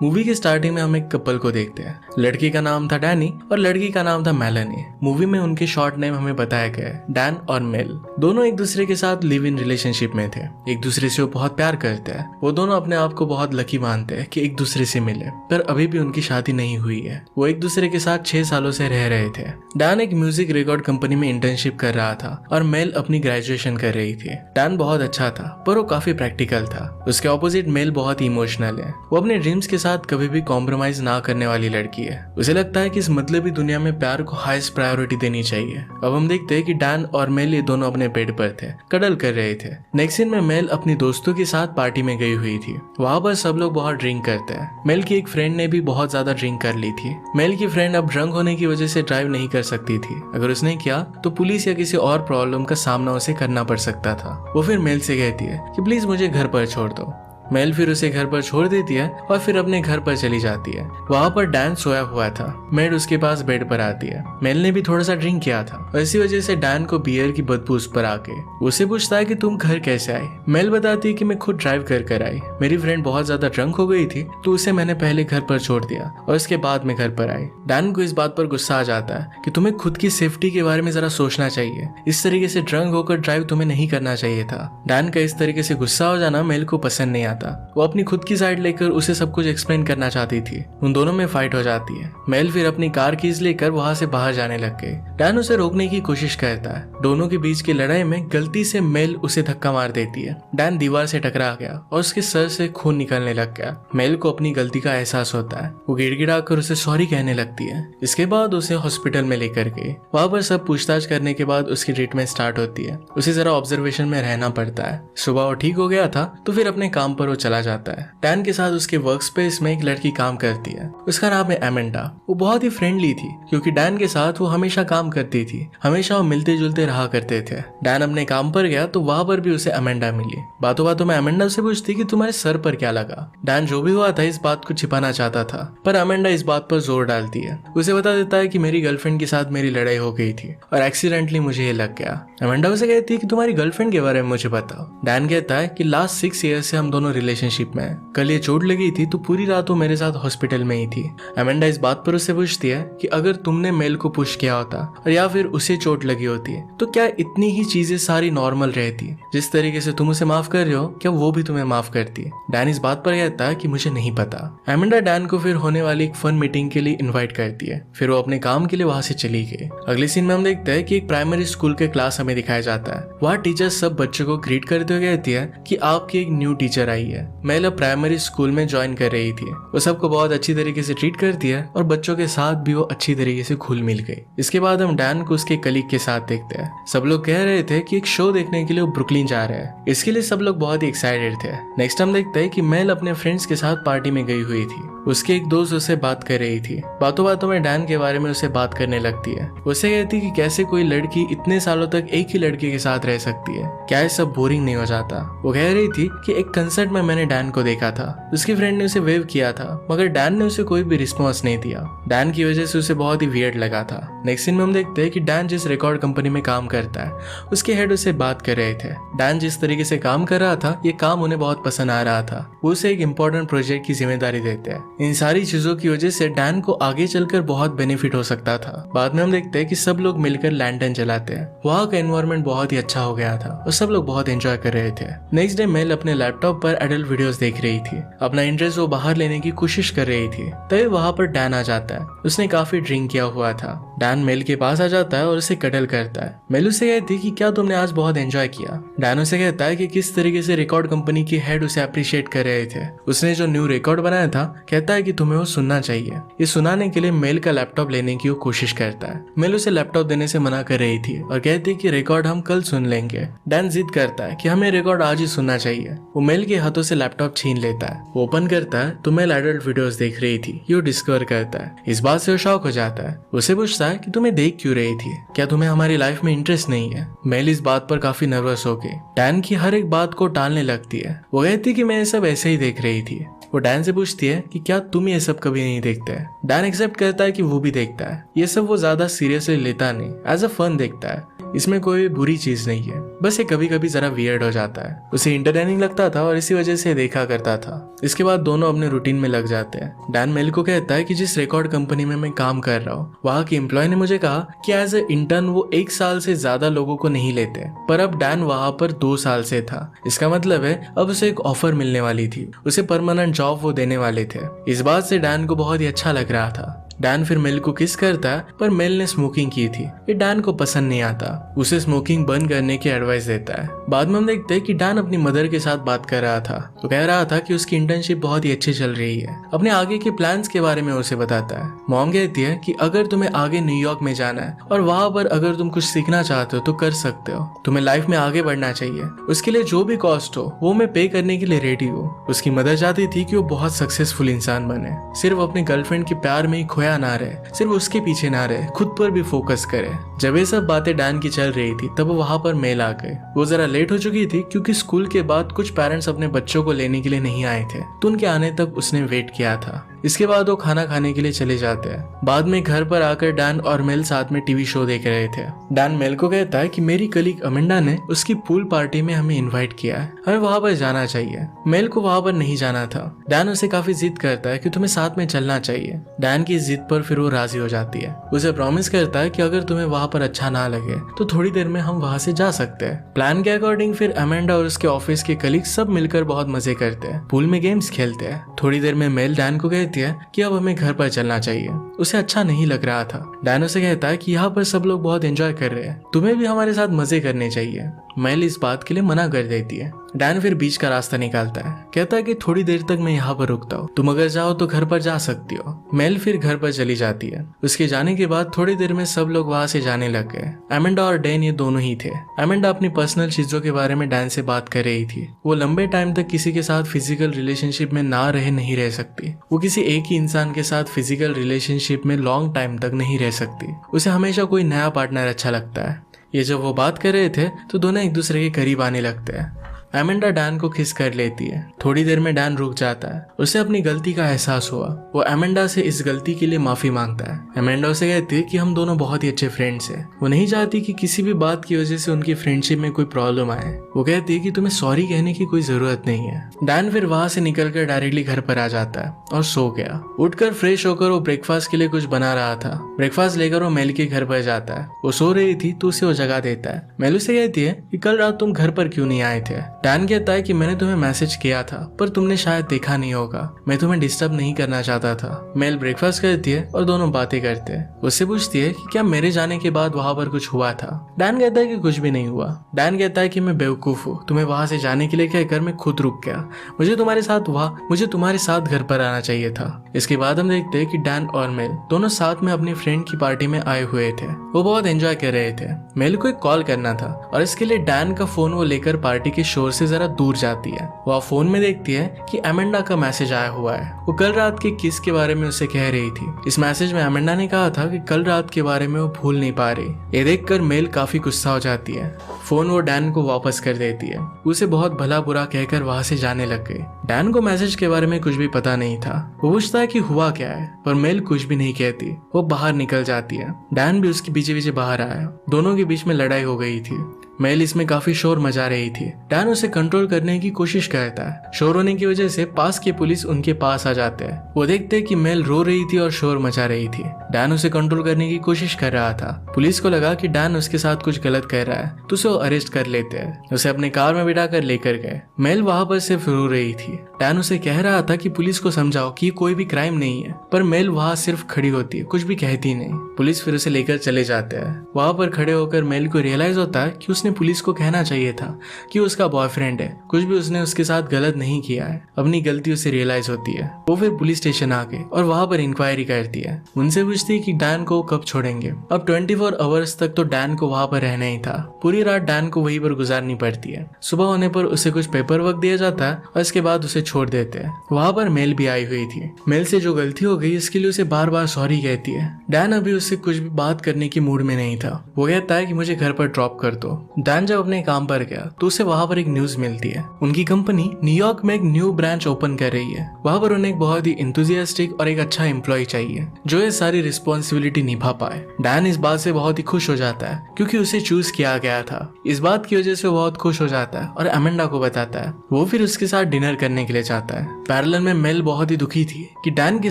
Movie के starting में हम एक कपल को देखते हैं। लड़की का नाम था डैनी और लड़की का नाम था मेलानी। मूवी में उनके शॉर्ट नेम हमें बताया गया है, डैन और मेल। दोनों एक दूसरे के साथ लिव इन रिलेशनशिप में थे। एक दूसरे से वो बहुत प्यार करते हैं। वो दोनों अपने आप को बहुत लकी मानते हैं कि एक दूसरे से मिले, पर अभी भी उनकी शादी नहीं हुई है। वो एक दूसरे के साथ 6 सालों से रह रहे थे। डैन एक म्यूजिक रिकॉर्ड कंपनी में इंटर्नशिप कर रहा था और मेल अपनी ग्रेजुएशन कर रही थी। डैन बहुत अच्छा था, पर वो काफी प्रैक्टिकल था। उसके ऑपोजिट मेल बहुत इमोशनल है। वो अपने ड्रीम्स के साथ कभी भी कॉम्प्रोमाइज ना करने वाली लड़की है। उसे लगता है कि इस मतलबी दुनिया में प्यार को हाईएस्ट प्रायोरिटी देनी चाहिए। अब हम देखते हैं कि डैन और मेल ये दोनों अपने बेड पर थे, कडल कर रहे थे। नेक्स्ट सीन में मेल अपनी दोस्तों के साथ पार्टी में गई हुई थी। वहां पर सब लोग बहुत ड्रिंक करते हैं। मेल की एक फ्रेंड ने भी बहुत ज्यादा ड्रिंक कर ली थी। मेल की फ्रेंड अब ड्रंक होने की वजह से ड्राइव नहीं कर सकती थी। अगर उसने किया तो पुलिस या किसी और प्रॉब्लम का सामना उसे करना पड़ सकता था। वो फिर मेल से कहती है कि प्लीज मुझे घर पर छोड़ दो। मेल फिर उसे घर पर छोड़ देती है और फिर अपने घर पर चली जाती है। वहां पर डैन सोया हुआ था। मेड उसके पास बेड पर आती है। मेल ने भी थोड़ा सा ड्रिंक किया था और इसी वजह से डैन को बियर की बदबू उस पर आके उसे पूछता है कि तुम घर कैसे आई। मेल बताती है कि मैं खुद ड्राइव कर आई। मेरी फ्रेंड बहुत ज्यादा ड्रंक हो गई थी तो उसे मैंने पहले घर पर छोड़ दिया और इसके बाद मैं घर पर आई। डैन को इस बात पर गुस्सा आ जाता है कि तुम्हें खुद की सेफ्टी के बारे में जरा सोचना चाहिए। इस तरीके से ड्रंक होकर ड्राइव तुम्हें नहीं करना चाहिए था। डैन का इस तरीके से गुस्सा हो जाना मेल को पसंद नहीं आता। वो अपनी खुद की साइड लेकर उसे सब कुछ एक्सप्लेन करना चाहती थी। उन दोनों में फाइट हो जाती है। मेल फिर अपनी कार कीज लेकर वहां से बाहर जाने लग गई। डैन उसे रोकने की कोशिश करता है। दोनों के बीच की लड़ाई में गलती से मेल उसे धक्का मार देती है। डैन दीवार से टकरा गया और उसके सर से खून निकलने लग गया। मेल को अपनी गलती का एहसास होता है। वो गिड़गिड़ा कर उसे सॉरी कहने लगती है। इसके बाद उसे हॉस्पिटल में लेकर गई। वहां पर सब पूछताछ करने के बाद उसकी ट्रीटमेंट स्टार्ट होती है। उसे जरा ऑब्जर्वेशन में रहना पड़ता है। सुबह वो ठीक हो गया था तो फिर अपने काम पर वो चला जाता है। डैन के साथ उसके वर्क स्पेस में एक लड़की काम करती है। उसका नाम है एमेंडा। वो बहुत ही फ्रेंडली थी क्योंकि डैन के साथ वो हमेशा काम करती थी। हमेशा वो मिलते जुलते रहा करते थे। डैन अपने काम पर गया तो वहां पर भी उसे एमेंडा मिली। बातों बातों में एमेंडा से पूछती कि तुम्हारे सर पर क्या लगा। डैन जो भी हुआ था इस बात को छिपाना चाहता था, पर एमेंडा इस बात पर जोर डालती है। उसे बता देता है कि मेरी गर्लफ्रेंड के साथ मेरी लड़ाई हो गई थी और एक्सीडेंटली मुझे ये लग गया। एमेंडा उसे कहती है कि तुम्हारी गर्लफ्रेंड के बारे में मुझे बताओ। डैन कहता है कि लास्ट 6 ईयर से हम दोनों रिलेशनशिप में हैं। कल ये चोट लगी थी तो पूरी रात वो मेरे साथ हॉस्पिटल में ही थी। एमेंडा इस बात पर उससे पूछती है कि अगर तुमने मेल को पुश किया होता और या फिर उसे चोट लगी होती तो क्या इतनी ही चीजें सारी नॉर्मल रहती? जिस तरीके से तुम उसे माफ कर रहे हो क्या वो भी तुम्हें माफ करती? डैन इस बात पर कहता है कि मुझे नहीं पता। एमेंडा डैन को फिर होने वाली एक फन मीटिंग के लिए इन्वाइट करती है। फिर वो अपने काम के लिए वहां से चली गई। अगले सीन में हम देखते हैं कि एक प्राइमरी स्कूल के क्लास हमें दिखाया जाता है। वहाँ टीचर सब बच्चों को ग्रीट करते हुए कहती है कि आपकी एक न्यू टीचर आई है। मेल अब प्राइमरी स्कूल में ज्वाइन कर रही थी। वो सबको बहुत अच्छी तरीके से ट्रीट करती है और बच्चों के साथ भी वो अच्छी तरीके से घुल मिल गई। इसके बाद हम डैन को उसके कलीग के साथ देखते हैं। सब लोग कह रहे थे कि एक शो देखने के लिए वो ब्रुकलिन जा रहे हैं। इसके लिए सब लोग बहुत ही एक्साइटेड थे। नेक्स्ट हम देखते हैं कि मेल अपने फ्रेंड्स के साथ पार्टी में गई हुई थी। उसके एक दोस्त उससे बात कर रही थी। बातों बातों में डैन के बारे में उसे बात करने लगती है। उसे कहती कि कैसे कोई लड़की इतने सालों तक एक ही लड़के के साथ रह सकती है, क्या ये सब बोरिंग नहीं हो जाता? वो कह रही थी कि एक कंसर्ट में मैंने डैन को देखा था। उसकी फ्रेंड ने उसे वेव किया था मगर डैन ने उसे कोई भी रिस्पॉन्स नहीं दिया। डैन की वजह से उसे बहुत ही वियर्ड लगा था। नेक्स्ट सीन में हम देखते हैं कि डैन जिस रिकॉर्ड कंपनी में काम करता है उसके हेड उससे बात कर रहे थे। डैन जिस तरीके से काम कर रहा था ये काम उन्हें बहुत पसंद आ रहा था। वो उसे एक इंपॉर्टेंट प्रोजेक्ट की जिम्मेदारी देते हैं। इन सारी चीजों की वजह से डैन को आगे चलकर बहुत बेनिफिट हो सकता था। बाद में हम देखते हैं कि सब लोग मिलकर लैंटर्न जलाते हैं। वहाँ का एनवायरनमेंट बहुत ही अच्छा हो गया था और सब लोग बहुत एंजॉय कर रहे थे। नेक्स्ट डे मेल अपने लैपटॉप पर एडल्ट वीडियोस देख रही थी। अपना इंटरेस्ट वो बाहर लेने की कोशिश कर रही थी। तभी वहाँ पर डैन आ जाता है। उसने काफी ड्रिंक किया हुआ था। डैन मेल के पास आ जाता है और उसे कटल करता है। मेल उसे कहती है कि क्या तुमने आज बहुत एंजॉय किया? डैन उसे कहता है कि किस तरीके से रिकॉर्ड कंपनी के हेड उसे अप्रिशिएट कर रहे थे। उसने जो न्यू रिकॉर्ड बनाया था कहता है कि तुम्हें वो सुनना चाहिए। ये सुनाने के लिए मेल का लैपटॉप लेने की वो कोशिश करता है। मेल उसे लैपटॉप देने से मना कर रही थी और कहती है कि रिकॉर्ड हम कल सुन लेंगे। डैन जिद करता है कि हमें रिकॉर्ड आज ही सुनना चाहिए। वो मेल के हाथों से लैपटॉप छीन लेता है। वो ओपन करता है तो मेल एडल्ट वीडियोस देख रही थी। ये डिस्कवर करता है। इस बात से वो शॉक हो जाता है। उसे पूछता है कि तुम्हें देख क्यों रही थी? क्या तुम्हें हमारी लाइफ में इंटरेस्ट नहीं है? मेल इस बात पर काफी नर्वस हो गई। डैन की हर एक बात को टालने लगती है। वो कहती कि मैं ये सब ऐसे ही देख रही थी। वो डैन से पूछती है कि क्या तुम ये सब कभी नहीं देखते? डैन एक्सेप्ट करता है कि वो भी देखता है। ये सब वो ज्यादा सीरियसली लेता नहीं, एज अ फन देखता है। इसमें कोई बुरी चीज नहीं है। बस ये कभी कभी जरा वियर्ड हो जाता है। उसे इंटरटेनिंग लगता था और इसी वजह से देखा करता था। इसके बाद दोनों अपने रूटीन में लग जाते हैं। डैन मेल को कहता है कि जिस रिकॉर्ड कंपनी में मैं काम कर रहा हूँ वहाँ की एम्प्लॉय ने मुझे कहा कि एज ए इंटर्न वो 1 साल से ज्यादा लोगों को नहीं लेते, पर अब डैन वहाँ पर 2 साल से था। इसका मतलब है अब उसे एक ऑफर मिलने वाली थी, उसे परमानेंट जॉब वो देने वाले थे। इस बात से डैन को बहुत ही अच्छा लग रहा था। डैन फिर मेल को किस करता है, पर मेल ने स्मोकिंग की थी, ये डैन को पसंद नहीं आता। उसे स्मोकिंग बंद करने की एडवाइस देता है। बाद में हम देखते हैं कि डैन अपनी मदर के साथ बात कर रहा था, तो कह रहा था कि उसकी इंटर्नशिप बहुत ही अच्छी चल रही है। अपने आगे के प्लान्स के बारे में उसे बताता है। मॉम कहती है कि अगर तुम्हें आगे न्यूयॉर्क में जाना है और वहां पर अगर तुम कुछ सीखना चाहते हो तो कर सकते हो, तुम्हें लाइफ में आगे बढ़ना चाहिए, उसके लिए जो भी कॉस्ट हो वो मैं पे करने के लिए रेडी हूँ। उसकी मदर चाहती थी कि वो बहुत सक्सेसफुल इंसान बने, सिर्फ अपने गर्लफ्रेंड के प्यार में ही खोया ना रहे, सिर्फ उसके पीछे ना रहे, खुद पर भी फोकस करे। जब ये सब बातें डैन की चल रही थी तब वहां पर मेल आ गए। वो जरा लेट हो चुकी थी क्योंकि स्कूल के बाद कुछ पेरेंट्स अपने बच्चों को लेने के लिए नहीं आए थे, तो उनके आने तक उसने वेट किया था। इसके बाद वो खाना खाने के लिए चले जाते हैं। बाद में घर पर आकर डैन और मेल साथ में टीवी शो देख रहे थे। डैन मेल को कहता है कि मेरी कलीग अमेंडा ने उसकी पूल पार्टी में हमें इनवाइट किया है, हमें वहां पर जाना चाहिए। मेल को वहां पर नहीं जाना था। डैन उसे काफी जिद करता है कि तुम्हें साथ में चलना चाहिए। डैन की जिद पर फिर वो राजी हो जाती है। उसे प्रॉमिस करता है कि अगर तुम्हें वहां पर अच्छा ना लगे तो थोड़ी देर में हम वहां से जा सकते हैं। प्लान के अकॉर्डिंग फिर अमेंडा और उसके ऑफिस के कलीग सब मिलकर बहुत मजे करते हैं, पूल में गेम्स खेलते हैं। थोड़ी देर में मेल डैन को कहती है कि अब हमें घर पर चलना चाहिए। उसे अच्छा नहीं लग रहा था। डैन उसे कहता है कि यहाँ पर सब लोग बहुत एंजॉय कर रहे हैं, तुम्हें भी हमारे साथ मजे करने चाहिए। मेल इस बात के लिए मना कर देती है। डैन फिर बीच का रास्ता निकालता है, कहता है कि थोड़ी देर तक मैं यहाँ पर रुकता हूँ, तुम अगर जाओ तो घर पर जा सकती हो। मेल फिर घर पर चली जाती है। उसके जाने के बाद थोड़ी देर में सब लोग वहाँ से जाने लग गए। अमेंडा और डैन ये दोनों ही थे। अमेंडा अपनी पर्सनल चीजों के बारे में डैन से बात कर रही थी। वो लंबे टाइम तक किसी के साथ फिजिकल रिलेशनशिप में ना रहे नहीं रह सकती। वो किसी एक ही इंसान के साथ फिजिकल रिलेशनशिप में लॉन्ग टाइम तक नहीं रह सकती। उसे हमेशा कोई नया पार्टनर अच्छा लगता है। ये जब वो बात कर रहे थे तो दोनों एक दूसरे के करीब आने लगते हैं। अमेंडा डैन को किस कर लेती है। थोड़ी देर में डैन रुक जाता है। उसे अपनी गलती का एहसास हुआ। वो अमेंडा से इस गलती के लिए माफी मांगता है। अमेंडा उसे कहती है कि हम दोनों बहुत ही अच्छे फ्रेंड्स हैं। वो नहीं चाहती कि किसी भी बात की वजह से उनकी फ्रेंडशिप में कोई प्रॉब्लम आए। वो कहती है कि तुम्हें सॉरी कहने की कोई जरूरत नहीं है। डैन फिर वहां से निकलकर डायरेक्टली घर पर आ जाता है और सो गया। उठकर फ्रेश होकर वो ब्रेकफास्ट के लिए कुछ बना रहा था। ब्रेकफास्ट लेकर वो मेल के घर पर जाता है। वो सो रही थी तो उसे वो जगा देता है। मेल उसे कहती है कि कल रात तुम घर पर क्यों नहीं आए थे। डैन कहता है कि मैंने तुम्हें मैसेज किया था पर तुमने शायद देखा नहीं होगा, मैं तुम्हें डिस्टर्ब नहीं करना चाहता था। मेल ब्रेकफास्ट करती है और दोनों बातें करते हैं। उससे पूछती है कि क्या मेरे जाने के बाद वहां पर कुछ हुआ था। डैन कहता है कि कुछ भी नहीं हुआ। डैन कहता है कि मैं बेवकूफ हूँ, तुम्हें वहां से जाने के लिए कहकर मैं खुद रुक गया। मुझे तुम्हारे साथ घर पर आना चाहिए था। इसके बाद हम देखते हैं कि डैन और मेल दोनों साथ में अपनी फ्रेंड की पार्टी में आए हुए थे। वो बहुत एंजॉय कर रहे थे। मेल को एक कॉल करना था और इसके लिए डैन का फोन वो लेकर पार्टी के शोर से जरा दूर जाती है। वो फोन में देखती है कि अमेंडा का मैसेज आया हुआ है। वो कल रात के किस के बारे में उसे कह रही थी। इस मैसेज में अमेंडा ने कहा था कि कल रात के बारे में वो भूल नहीं पा रही। ये देखकर मेल काफी गुस्सा हो जाती है। फोन वो डैन को वापस कर देती है। उसे बहुत भला बुरा कहकर वहां से जाने लग गई। डैन को मैसेज के बारे में कुछ भी पता नहीं था। वो पूछता है कि हुआ क्या है, पर मेल कुछ भी नहीं कहती। वो बाहर निकल जाती है। डैन भी उसके पीछे पीछे बाहर आया। दोनों के बीच में लड़ाई हो गई थी। मेल इसमें काफी शोर मचा रही थी। डैन उसे कंट्रोल करने की कोशिश करता है। शोर होने की वजह से पास के पुलिस उनके पास आ जाते हैं। वो देखते हैं कि मेल रो रही थी और शोर मचा रही थी। डैन उसे कंट्रोल करने की कोशिश कर रहा था। पुलिस को लगा कि डैन उसके साथ कुछ गलत कर रहा है तो उसे अरेस्ट कर लेते हैं। उसे अपने कार में बिठा कर लेकर गए। मेल वहां पर सिर्फ रो रही थी। डैन उसे कह रहा था कि पुलिस को समझाओ कि कोई भी क्राइम नहीं है, पर मेल वहां सिर्फ खड़ी होती है, कुछ भी कहती नहीं। पुलिस फिर उसे लेकर चले जाते हैं। वहां पर खड़े होकर मेल को रियलाइज होता है कि उसने पुलिस को कहना चाहिए था कि उसका बॉयफ्रेंड है, कुछ भी उसने उसके साथ गलत नहीं किया है। अपनी गलती उसे रियलाइज होती है। वो फिर पुलिस स्टेशन आ गए और वहां पर इंक्वायरी करती है। उनसे पूछती है कि डैन को कब छोड़ेंगे। अब 24 आवर्स तक तो डैन को वहां पर रहना ही था। पूरी रात डैन को वहीं पर गुजारनी पड़ती है। सुबह होने पर उसे कुछ पेपर वर्क दिया जाता है और इसके बाद उसे छोड़ देते हैं। वहां पर मेल भी आई हुई थी। मेल से जो गलती हो गई इसके लिए उसे बार बार सॉरी कहती है। डैन अभी उससे कुछ भी बात करने की मूड में नहीं था। वो कहता है कि मुझे घर पर ड्रॉप कर दो। डैन जब अपने काम पर गया तो उसे वहां पर एक न्यूज मिलती है। उनकी कंपनी न्यूयॉर्क में एक न्यू ब्रांच ओपन कर रही है। वहां पर उन्हें एक बहुत ही इंथुजियास्टिक और एक अच्छा एम्प्लॉय चाहिए जो ये सारी रिस्पॉन्सिबिलिटी निभा पाए। डैन इस बात से बहुत ही खुश हो जाता है क्योंकि उसे चूज किया गया था। इस बात की वजह से वो बहुत खुश हो जाता है और अमेंडा को बताता है। वो फिर उसके साथ डिनर करने के लिए जाता है। पैरेलल में मेल बहुत ही दुखी थी कि डैन के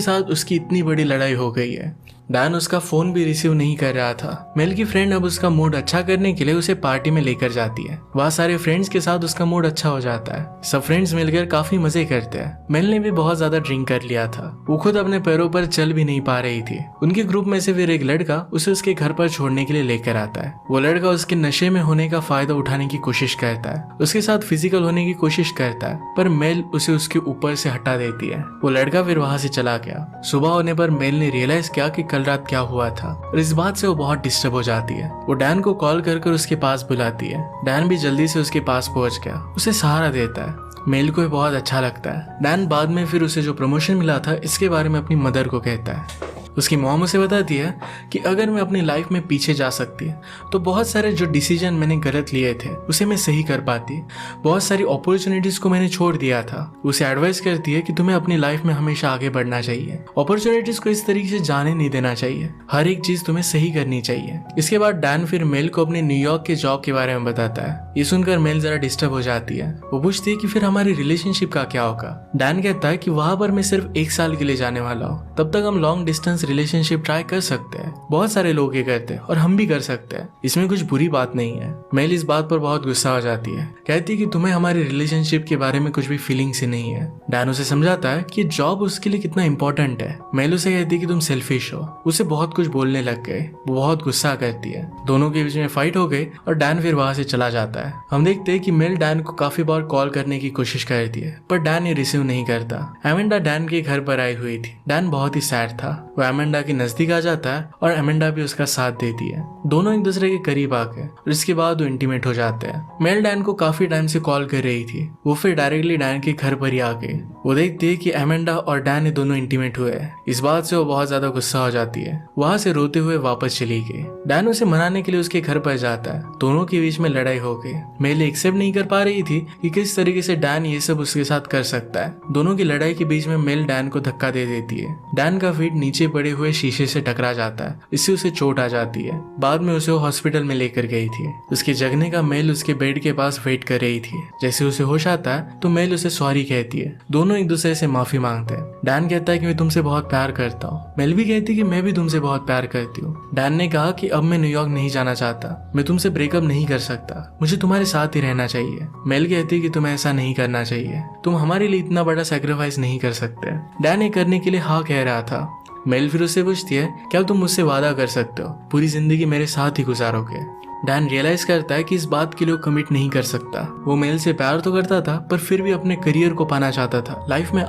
साथ उसकी इतनी बड़ी लड़ाई हो गई है। डैन उसका फोन भी रिसीव नहीं कर रहा था। मेल की फ्रेंड अब उसका मूड अच्छा करने के लिए उसे पार्टी में लेकर जाती है। वहाँ सारे फ्रेंड्स के साथ उसका मूड अच्छा हो जाता है। सब फ्रेंड्स मिलकर काफी मजे करते हैं। मेल ने भी बहुत ज्यादा ड्रिंक कर लिया था। वो खुद अपने पैरों पर चल भी नहीं पा रही थी। उनके ग्रुप में से फिर एक लड़का उसे उसके घर पर छोड़ने के लिए लेकर आता है। वो लड़का उसके नशे में होने का फायदा उठाने की कोशिश करता है, उसके साथ फिजिकल होने की कोशिश करता है, पर मेल उसे उसके ऊपर से हटा देती है। वो लड़का फिर वहां से चला गया। सुबह होने पर मेल ने रियलाइज किया कि कल रात क्या हुआ था और इस बात से वो बहुत डिस्टर्ब हो जाती है। वो डैन को कॉल कर उसके पास बुलाती है। डैन भी जल्दी से उसके पास पहुंच गया, उसे सहारा देता है। मेल को बहुत अच्छा लगता है। डैन बाद में फिर उसे जो प्रमोशन मिला था इसके बारे में अपनी मदर को कहता है। उसकी मॉम उसे बताती है कि अगर मैं अपनी लाइफ में पीछे जा सकती तो बहुत सारे जो डिसीजन मैंने गलत लिए थे उसे मैं सही कर पाती। बहुत सारी अपॉर्चुनिटीज को मैंने छोड़ दिया था। उसे एडवाइस करती है कि तुम्हें अपनी लाइफ में हमेशा आगे बढ़ना चाहिए। अपॉर्चुनिटीज को इस तरीके से जाने नहीं देना चाहिए। हर एक चीज तुम्हें सही करनी चाहिए। इसके बाद डैन फिर मेल को अपने न्यूयॉर्क के जॉब के बारे में बताता है। ये सुनकर मेल जरा डिस्टर्ब हो जाती है। वो पूछती है कि फिर हमारी रिलेशनशिप का क्या होगा। डैन कहता है कि वहां पर मैं सिर्फ 1 साल के लिए जाने वाला हूँ, तब तक हम लॉन्ग डिस्टेंस रिलेशनशिप ट्राई कर सकते हैं। बहुत सारे लोग ये करते हैं और हम भी कर सकते हैं, इसमें कुछ बुरी बात नहीं है। मेल इस बात पर बहुत गुस्सा हो जाती है। कहती है कि तुम्हें हमारी रिलेशनशिप के बारे में कुछ भी फीलिंग्स ही नहीं है। डैन उसे समझाता है कि जॉब उसके लिए कितना इंपॉर्टेंट है। मेल उसे कहती है कि तुम सेल्फिश हो। उसे बहुत कुछ बोलने लग गए। वो बहुत गुस्सा करती है। दोनों के बीच में फाइट हो गई और डैन फिर वहां से चला जाता है। हम देखते हैं कि मेल डैन को काफी बार कॉल करने की कोशिश करती है, पर डैन ये रिसीव नहीं करता। एमेंडा डैन के घर पर आई हुई थी। डैन बहुत ही सैड था। वो एमेंडा के नजदीक आ जाता है और एमेंडा भी उसका साथ देती है। दोनों एक दूसरे के करीब आके और इसके बाद वो इंटीमेट हो जाते हैं। मेल डैन को काफी टाइम से कॉल कर रही थी। वो फिर डायरेक्टली डैन के घर पर ही आ गई। वो देखती है कि एमेंडा और डैन दोनों इंटीमेट हुए हैं। इस बात से वो बहुत ज्यादा गुस्सा हो जाती है। वहां से रोते हुए वापस चली गई। डैन उसे मनाने के लिए उसके घर पर जाता है। दोनों के बीच में लड़ाई हो गई। मेल एक्सेप्ट नहीं कर पा रही थी कि किस तरीके से डैन ये सब उसके साथ कर सकता है। दोनों की लड़ाई के बीच में मेल डैन को धक्का दे देती है। डैन का फीट नीचे पड़े हुए शीशे से टकरा जाता है। इससे उसे चोट आ जाती है। बाद में उसे वो हॉस्पिटल में लेकर गई थी। उसके जगने का मेल उसके बेड के पास वेट कर रही थी। जैसे उसे होश आता है तो मेल उसे सॉरी कहती है। दोनों एक दूसरे से माफी मांगते हैं। डैन कहता है कि मैं तुमसे बहुत प्यार करता हूँ। मेल भी कहती है कि मैं भी तुमसे बहुत प्यार करती हूँ। डैन ने कहा कि अब मैं न्यूयॉर्क नहीं जाना चाहता। मैं तुमसे ब्रेकअप नहीं कर सकता। मुझे तुम्हारे साथ ही रहना चाहिए। मेल कहती है कि तुम्हें ऐसा नहीं करना चाहिए। तुम हमारे लिए इतना बड़ा सैक्रिफाइस नहीं कर सकते। डैन ये करने के लिए हाँ कह रहा था। मेल फिर उससे पूछती है, क्या तुम मुझसे वादा कर सकते हो पूरी जिंदगी मेरे साथ ही गुजारोगे। डैन रियलाइज करता है कि इस बात के लिए कमिट नहीं कर सकता। वो मेल से प्यार तो करता था पर फिर भी अपने करियर को पाना चाहता था, लाइफ में